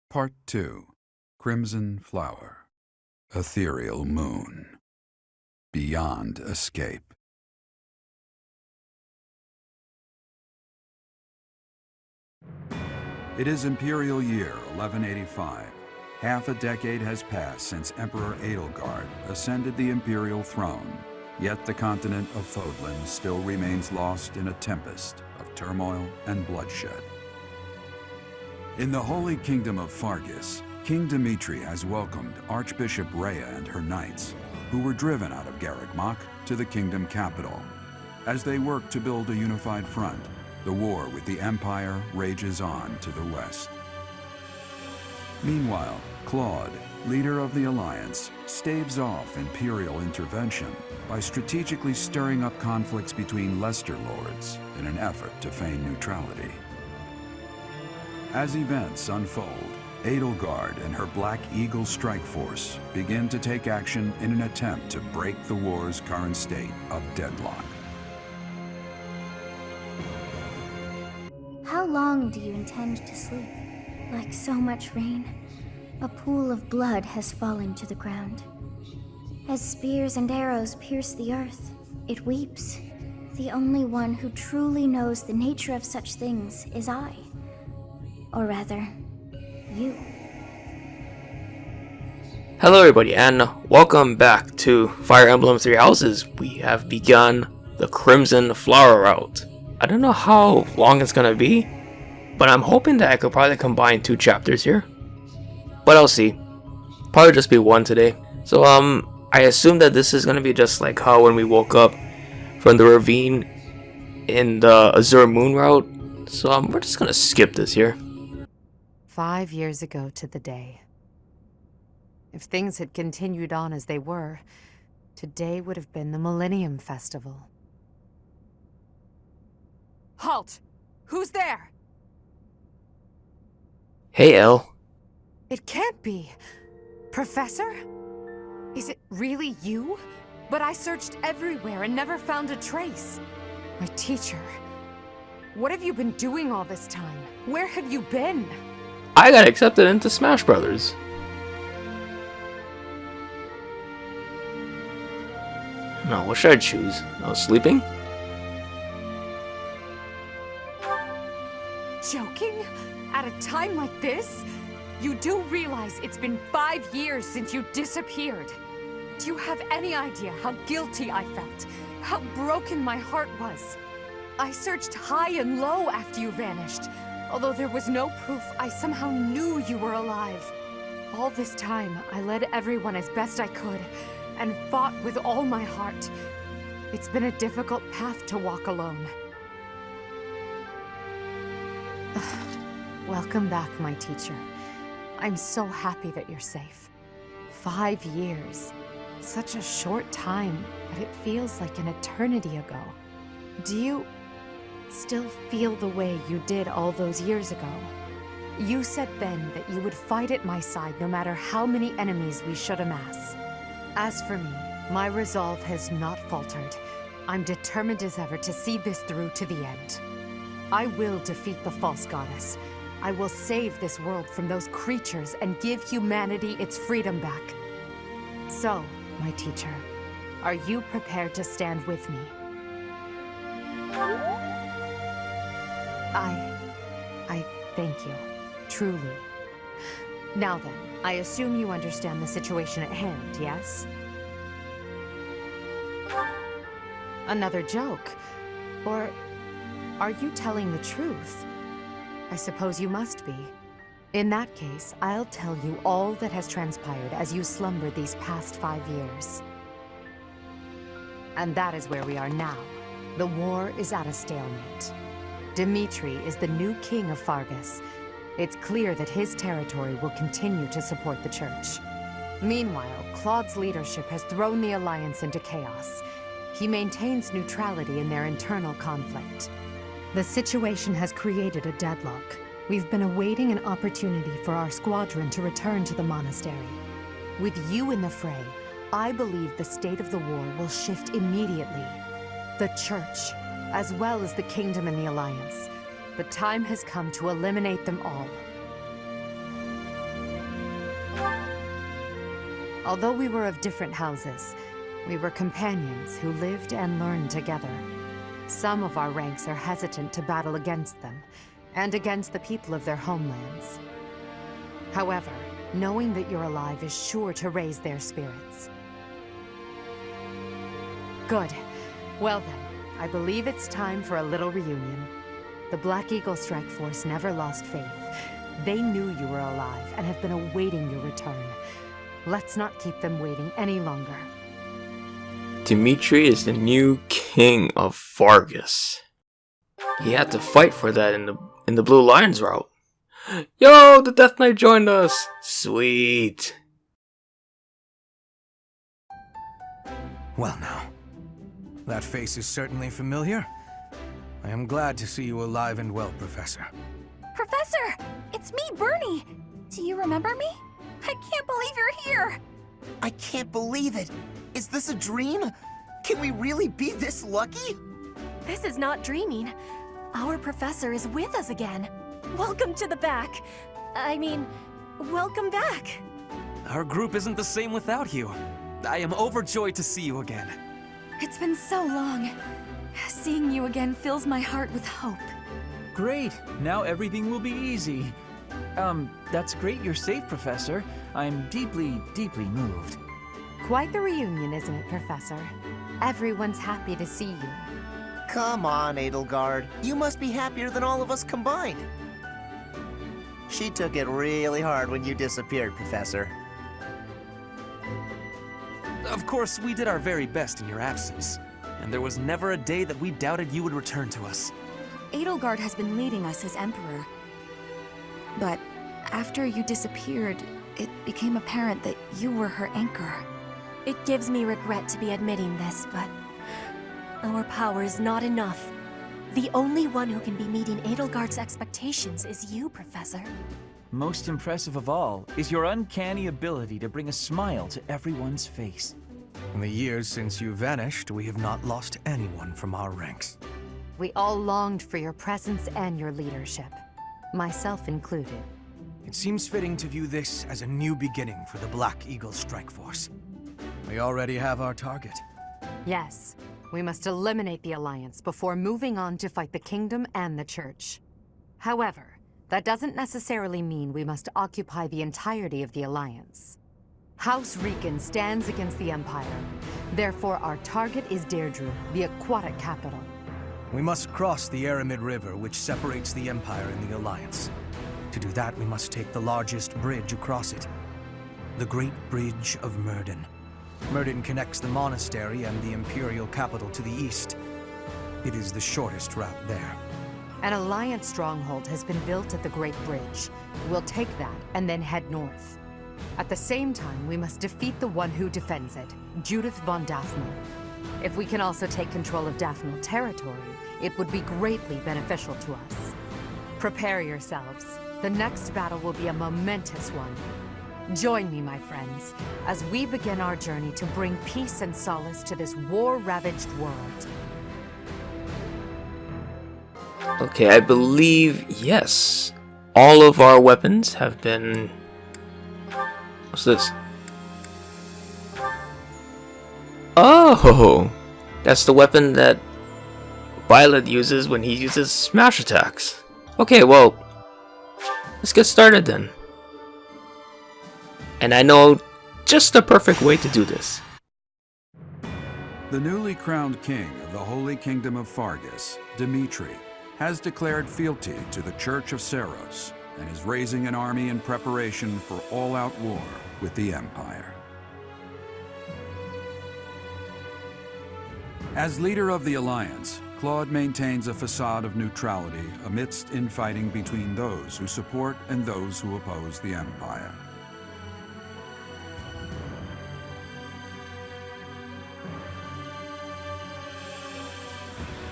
Part 2. Crimson Flower. Ethereal Moon. Beyond Escape. It is Imperial Year 1185. Half a decade has passed since Emperor Edelgard ascended the Imperial throne, yet the continent of Fodlan still remains lost in a tempest of turmoil and bloodshed. In the Holy Kingdom of Fargus, King Dimitri has welcomed Archbishop Rhea and her knights, who were driven out of Garreg-Mach to the kingdom capital. As they work to build a unified front, the war with the Empire rages on to the west. Meanwhile, Claude, leader of the Alliance, staves off Imperial intervention by strategically stirring up conflicts between Leicester lords in an effort to feign neutrality. As events unfold, Edelgard and her Black Eagle strike force begin to take action in an attempt to break the war's current state of deadlock. How long do you intend to sleep? Like so much rain, a pool of blood has fallen to the ground. As spears and arrows pierce the earth, it weeps. The only one who truly knows the nature of such things is I. Or rather, you. Hello everybody, and welcome back to Fire Emblem Three Houses. We have begun the Crimson Flower route. I don't know how long it's gonna be, but I'm hoping that I could probably combine 2 chapters here. But I'll see. Probably just be 1 today. So I assume that this is gonna be just like how when we woke up from the ravine in the Azure Moon route. So we're just gonna skip this here. 5 years ago to the day. If things had continued on as they were, today would have been the Millennium Festival. Halt! Who's there? Hey Elle. It can't be. Professor? Is it really you? But I searched everywhere and never found a trace. My teacher. What have you been doing all this time? Where have you been? I got accepted into Smash Brothers. No, what should I choose? No, sleeping? Joking? At a time like this? You do realize it's been 5 years since you disappeared. Do you have any idea how guilty I felt? How broken my heart was? I searched high and low after you vanished. Although there was no proof, I somehow knew you were alive. All this time, I led everyone as best I could, and fought with all my heart. It's been a difficult path to walk alone. Welcome back, my teacher. I'm so happy that you're safe. 5 years. Such a short time, but it feels like an eternity ago. Do you still feel the way you did all those years ago? You said then that you would fight at my side no matter how many enemies we should amass. As for me, my resolve has not faltered. I'm determined as ever to see this through to the end. I will defeat the false goddess. I will save this world from those creatures and give humanity its freedom back. So, my teacher, are you prepared to stand with me? I thank you, truly. Now then, I assume you understand the situation at hand, yes? Another joke? Or are you telling the truth? I suppose you must be. In that case, I'll tell you all that has transpired as you slumbered these past 5 years. And that is where we are now. The war is at a stalemate. Dimitri is the new king of Fargus. It's clear that his territory will continue to support the church. Meanwhile, Claude's leadership has thrown the Alliance into chaos. He maintains neutrality in their internal conflict. The situation has created a deadlock. We've been awaiting an opportunity for our squadron to return to the monastery. With you in the fray, I believe the state of the war will shift immediately. The church, as well as the kingdom and the Alliance. The time has come to eliminate them all. Although we were of different houses, we were companions who lived and learned together. Some of our ranks are hesitant to battle against them, and against the people of their homelands. However, knowing that you're alive is sure to raise their spirits. Good. Well then, I believe it's time for a little reunion. The Black Eagle Strike Force never lost faith. They knew you were alive and have been awaiting your return. Let's not keep them waiting any longer. Dimitri is the new king of Fargus. He had to fight for that in the Blue Lions route. Yo, the Death Knight joined us! Sweet. Well now, that face is certainly familiar. I am glad to see you alive and well, Professor. Professor! It's me, Bernie! Do you remember me? I can't believe you're here! I can't believe it! Is this a dream? Can we really be this lucky? This is not dreaming. Our professor is with us again. Welcome to the back. I mean, welcome back. Our group isn't the same without you. I am overjoyed to see you again. It's been so long. Seeing you again fills my heart with hope. Great! Now everything will be easy. That's great you're safe, Professor. I'm deeply, deeply moved. Quite the reunion, isn't it, Professor? Everyone's happy to see you. Come on, Edelgard. You must be happier than all of us combined. She took it really hard when you disappeared, Professor. Of course, we did our very best in your absence, and there was never a day that we doubted you would return to us. Edelgard has been leading us as Emperor. But after you disappeared, it became apparent that you were her anchor. It gives me regret to be admitting this, but our power is not enough. The only one who can be meeting Edelgard's expectations is you, Professor. Most impressive of all is your uncanny ability to bring a smile to everyone's face. In the years since you vanished, we have not lost anyone from our ranks. We all longed for your presence and your leadership, myself included. It seems fitting to view this as a new beginning for the Black Eagle Strike Force. We already have our target. Yes, we must eliminate the Alliance before moving on to fight the Kingdom and the Church. However, that doesn't necessarily mean we must occupy the entirety of the Alliance. House Rican stands against the Empire. Therefore, our target is Deirdre, the aquatic capital. We must cross the Aramid River, which separates the Empire and the Alliance. To do that, we must take the largest bridge across it. The Great Bridge of Myrden. Myrden connects the monastery and the Imperial capital to the east. It is the shortest route there. An Alliance stronghold has been built at the Great Bridge. We'll take that and then head north. At the same time, we must defeat the one who defends it, Judith von Daphne. If we can also take control of Daphne territory, it would be greatly beneficial to us. Prepare yourselves. The next battle will be a momentous one. Join me, my friends, as we begin our journey to bring peace and solace to this war-ravaged world. Okay, I believe, yes. All of our weapons have been... What's this? Oh! That's the weapon that Violet uses when he uses smash attacks. Okay, well, let's get started then. And I know just the perfect way to do this. The newly crowned king of the Holy Kingdom of Fargus, Dimitri, has declared fealty to the Church of Seros and is raising an army in preparation for all-out war with the Empire. As leader of the Alliance, Claude maintains a facade of neutrality amidst infighting between those who support and those who oppose the Empire.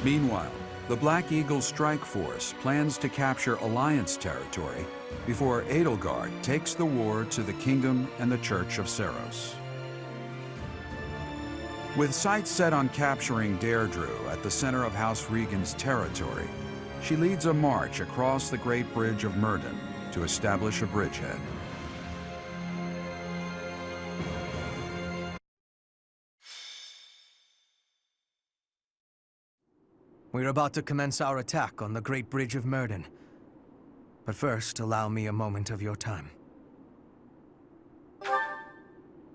Meanwhile, the Black Eagle Strike Force plans to capture Alliance territory before Edelgard takes the war to the Kingdom and the Church of Seros. With sights set on capturing Deirdre at the center of House Regan's territory, she leads a march across the Great Bridge of Myrden to establish a bridgehead. We're about to commence our attack on the Great Bridge of Murden. But first, allow me a moment of your time.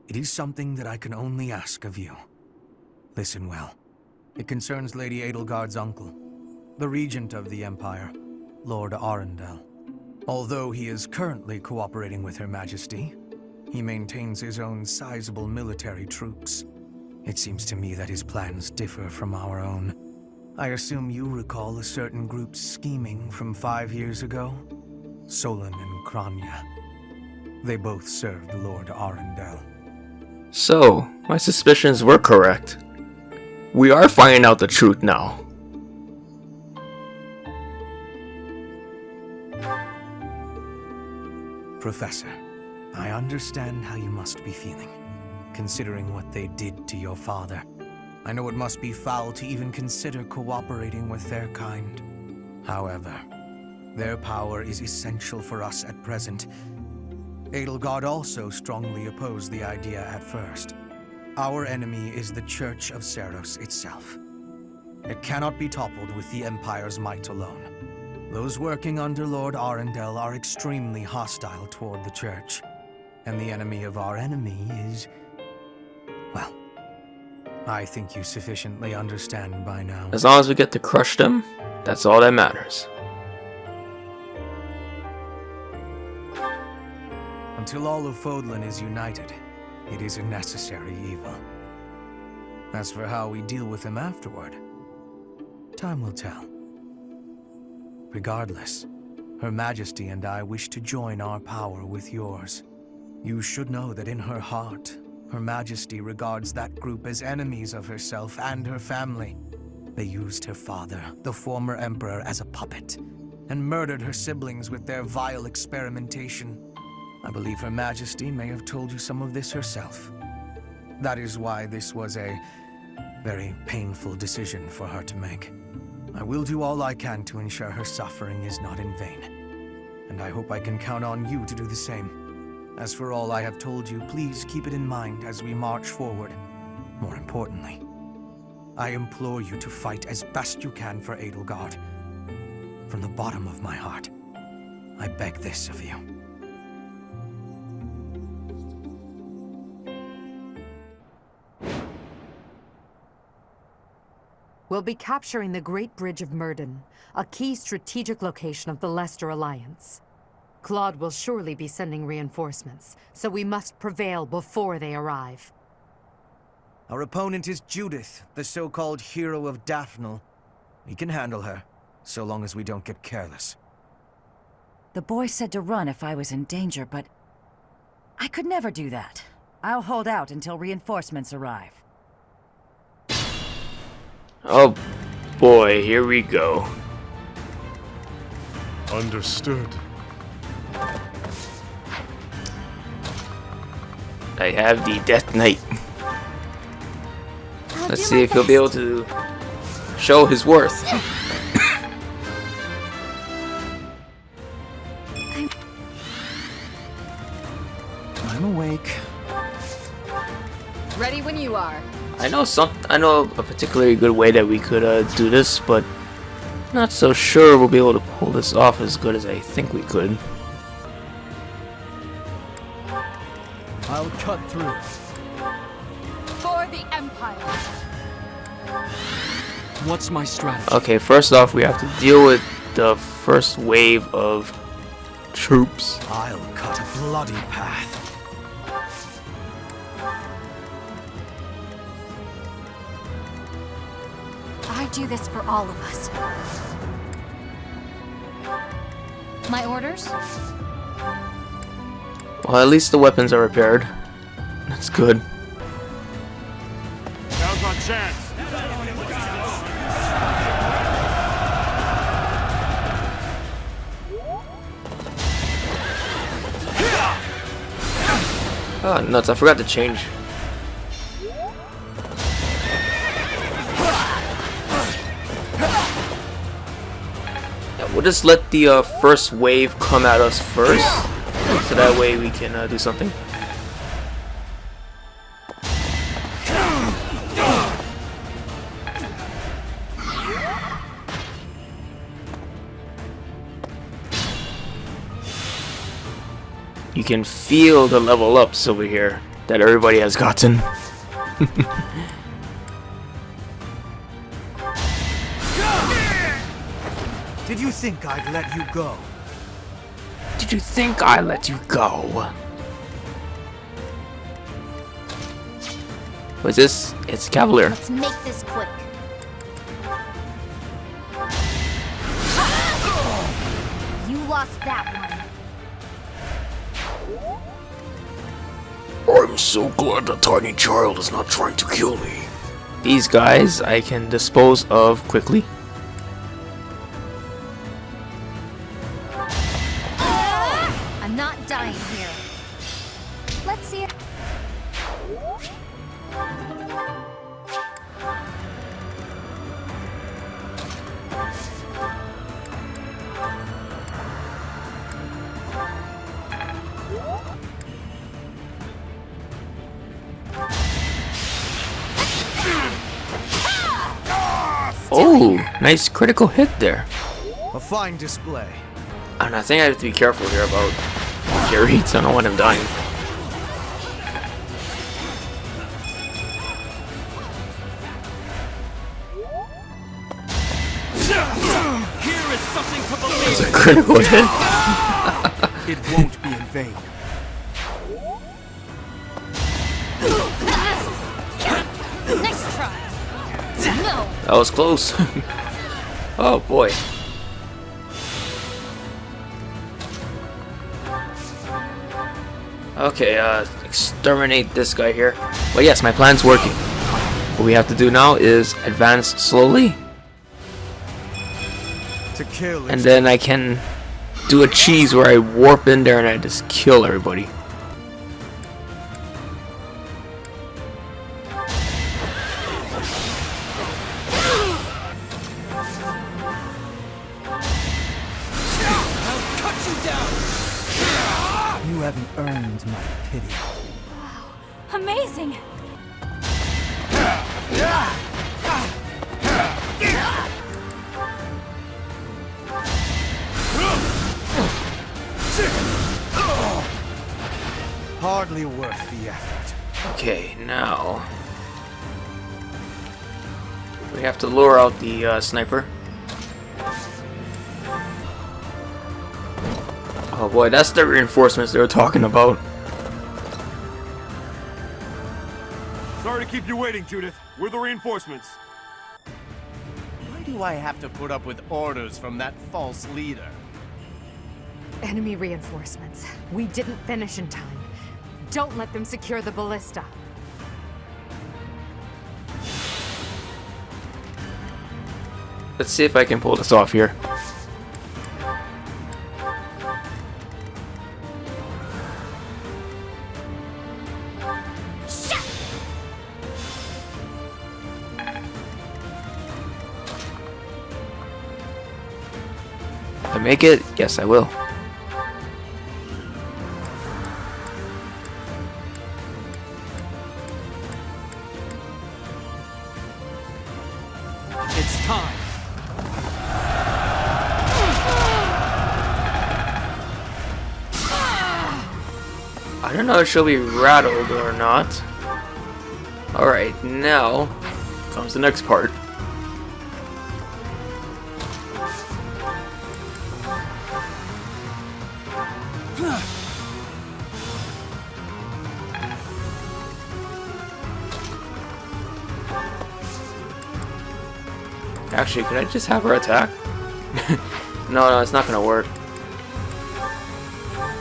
It is something that I can only ask of you. Listen well. It concerns Lady Edelgard's uncle, the regent of the Empire, Lord Arundel. Although he is currently cooperating with Her Majesty, he maintains his own sizable military troops. It seems to me that his plans differ from our own. I assume you recall a certain group's scheming from 5 years ago? Solon and Kranya. They both served Lord Arundel. So, my suspicions were correct. We are finding out the truth now. Professor, I understand how you must be feeling, considering what they did to your father. I know it must be foul to even consider cooperating with their kind. However, their power is essential for us at present. Edelgard also strongly opposed the idea at first. Our enemy is the Church of Seros itself. It cannot be toppled with the Empire's might alone. Those working under Lord Arundel are extremely hostile toward the Church. And the enemy of our enemy is... well, I think you sufficiently understand by now. As long as we get to crush them, that's all that matters. Until all of Fodlan is united, it is a necessary evil. As for how we deal with them afterward, time will tell. Regardless, Her Majesty and I wish to join our power with yours. You should know that in her heart, Her Majesty regards that group as enemies of herself and her family. They used her father, the former emperor, as a puppet, and murdered her siblings with their vile experimentation. I believe Her Majesty may have told you some of this herself. That is why this was a very painful decision for her to make. I will do all I can to ensure her suffering is not in vain. And I hope I can count on you to do the same. As for all I have told you, please keep it in mind as we march forward. More importantly, I implore you to fight as best you can for Edelgard. From the bottom of my heart, I beg this of you. We'll be capturing the Great Bridge of Murden, a key strategic location of the Leicester Alliance. Claude will surely be sending reinforcements, so we must prevail before they arrive. Our opponent is Judith, the so-called hero of Daphnel. We can handle her, so long as we don't get careless. The boy said to run if I was in danger, but I could never do that. I'll hold out until reinforcements arrive. Oh boy, here we go. Understood. I have the Death Knight. Let's see if he'll be able to show his worth. I'm awake. Ready when you are. I know a particularly good way that we could do this, but not so sure we'll be able to pull this off as good as I think we could. I'll cut through. For the Empire. What's my strategy? Okay, first off, we have to deal with the first wave of troops. I'll cut a bloody path. I do this for all of us. My orders? Well, at least the weapons are repaired. That's good. Now's our chance. Oh, nuts, I forgot to change. Yeah, we'll just let the first wave come at us first, so that way we can do something. You can feel the level ups over here that everybody has gotten. Did you think I'd let you go? Did you think I let you go? What's this? It's Cavalier. Let's make this quick. You lost that one. I'm so glad the tiny child is not trying to kill me. These guys I can dispose of quickly. I'm not dying here. Let's see it. Oh, nice critical hit there. A fine display. And I think I have to be careful here about Gary. I don't want him dying. Here is something to believe. It's a critical hit. It won't be in vain. Nice try. No. That was close. Oh boy. Okay, exterminate this guy here. But yes, my plan's working. What we have to do now is advance slowly. To kill And then I can do a cheese where I warp in there and I just kill everybody. You haven't earned my pity. Amazing! Hardly worth the effort. Okay, now we have to lure out the sniper. Oh boy, that's the reinforcements they were talking about. Sorry to keep you waiting, Judith. We're the reinforcements. Why do I have to put up with orders from that false leader? Enemy reinforcements. We didn't finish in time. Don't let them secure the ballista. Let's see if I can pull this off here. I make it? Yes, I will. It's time. I don't know if she'll be rattled or not. Alright, now comes the next part. Actually, could I just have her attack? No, it's not gonna work.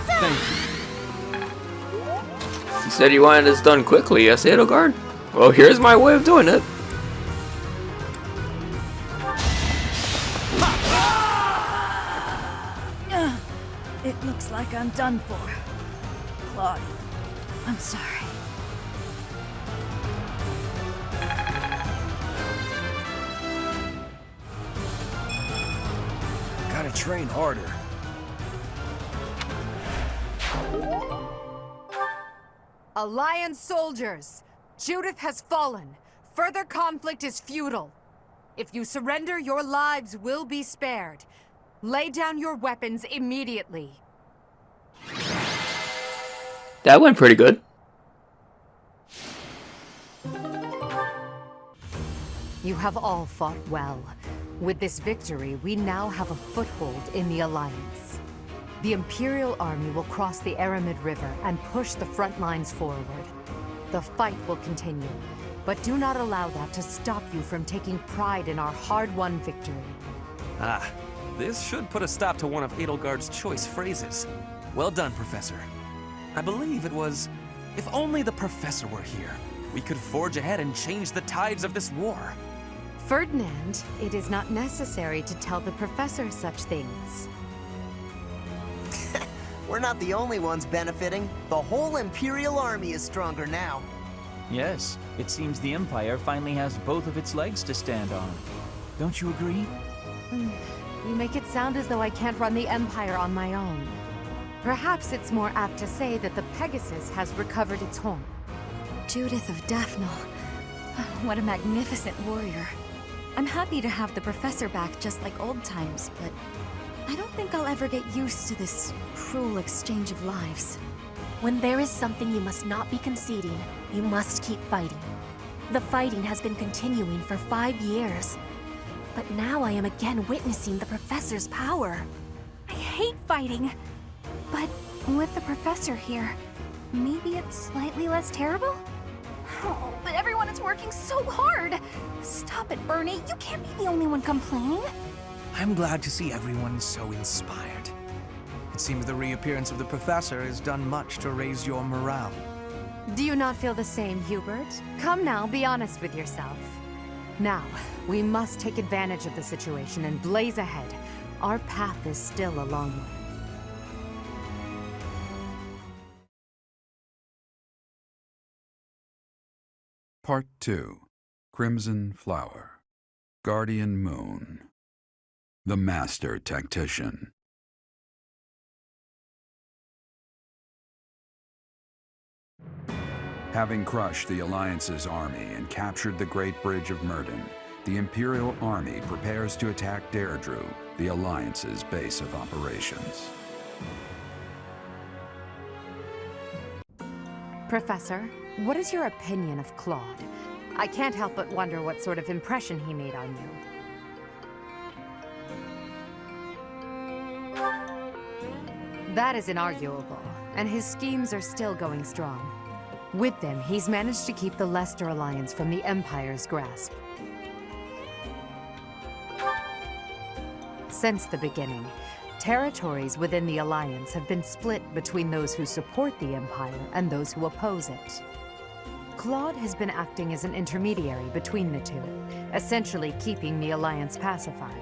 Thank you. You said you wanted this done quickly, yes, Edelgard? Well, here's my way of doing it. It looks like I'm done for. Claude, I'm sorry. Gotta train harder. Alliance soldiers! Judith has fallen. Further conflict is futile. If you surrender, your lives will be spared. Lay down your weapons immediately. That went pretty good. You have all fought well. With this victory, we now have a foothold in the Alliance. The Imperial Army will cross the Aramid River and push the front lines forward. The fight will continue, but do not allow that to stop you from taking pride in our hard-won victory. Ah, this should put a stop to one of Edelgard's choice phrases. Well done, Professor. I believe it was, if only the Professor were here, we could forge ahead and change the tides of this war. Ferdinand, it is not necessary to tell the Professor such things. We're not the only ones benefiting. The whole Imperial Army is stronger now. Yes, it seems the Empire finally has both of its legs to stand on. Don't you agree? You make it sound as though I can't run the Empire on my own. Perhaps it's more apt to say that the Pegasus has recovered its home. Judith of Daphne. What a magnificent warrior. I'm happy to have the Professor back just like old times, but I don't think I'll ever get used to this cruel exchange of lives. When there is something you must not be conceding, you must keep fighting. The fighting has been continuing for 5 years, but now I am again witnessing the Professor's power. I hate fighting, but with the Professor here, maybe it's slightly less terrible? Oh, but everyone is working so hard! Stop it, Bernie. You can't be the only one complaining. I'm glad to see everyone so inspired. It seems the reappearance of the Professor has done much to raise your morale. Do you not feel the same, Hubert? Come now, be honest with yourself. Now, we must take advantage of the situation and blaze ahead. Our path is still a long one. Part 2. Crimson Flower. Guardian Moon. The Master Tactician. Having crushed the Alliance's army and captured the Great Bridge of Myrden, the Imperial Army prepares to attack Deirdre, the Alliance's base of operations. Professor, what is your opinion of Claude? I can't help but wonder what sort of impression he made on you. That is inarguable, and his schemes are still going strong. With them, he's managed to keep the Leicester Alliance from the Empire's grasp. Since the beginning, territories within the Alliance have been split between those who support the Empire and those who oppose it. Claude has been acting as an intermediary between the two, essentially keeping the Alliance pacified.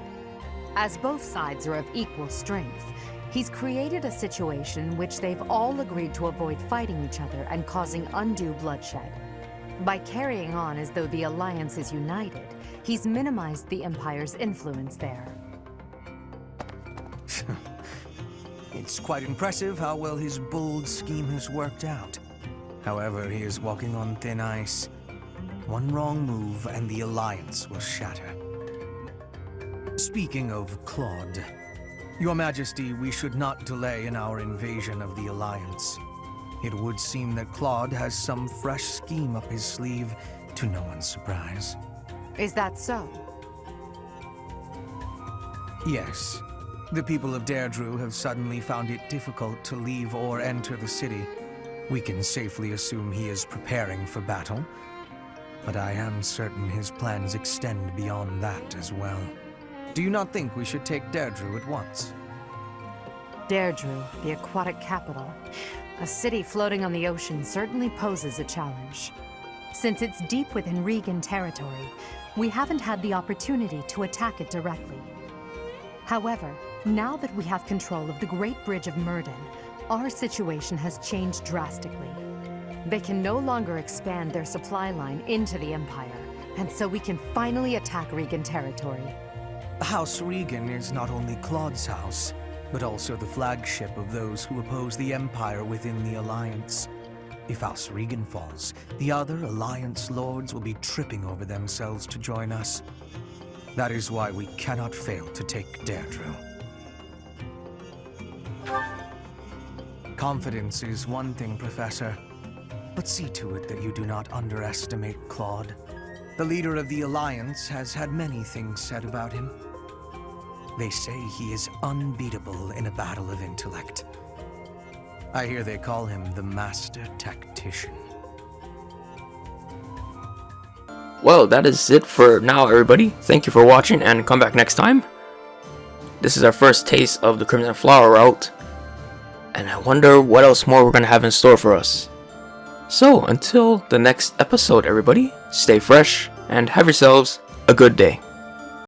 As both sides are of equal strength, he's created a situation which they've all agreed to avoid fighting each other and causing undue bloodshed. By carrying on as though the Alliance is united, he's minimized the Empire's influence there. It's quite impressive how well his bold scheme has worked out. However, he is walking on thin ice. One wrong move and the Alliance will shatter. Speaking of Claude, Your Majesty, we should not delay in our invasion of the Alliance. It would seem that Claude has some fresh scheme up his sleeve, to no one's surprise. Is that so? Yes. The people of Deirdre have suddenly found it difficult to leave or enter the city. We can safely assume he is preparing for battle, but I am certain his plans extend beyond that as well. Do you not think we should take Deirdre at once? Deirdre, the aquatic capital. A city floating on the ocean certainly poses a challenge. Since it's deep within Regan territory, we haven't had the opportunity to attack it directly. However, now that we have control of the Great Bridge of Myrden, our situation has changed drastically. They can no longer expand their supply line into the Empire, and so we can finally attack Regan territory. House Regan is not only Claude's house, but also the flagship of those who oppose the Empire within the Alliance. If House Regan falls, the other Alliance lords will be tripping over themselves to join us. That is why we cannot fail to take Deirdre. Confidence is one thing, Professor. But see to it that you do not underestimate Claude. The leader of the Alliance has had many things said about him. They say he is unbeatable in a battle of intellect. I hear they call him the Master Tactician. Well, that is it for now, everybody. Thank you for watching, and come back next time. This is our first taste of the Crimson Flower route, and I wonder what else more we're going to have in store for us. So, until the next episode, everybody, stay fresh and have yourselves a good day.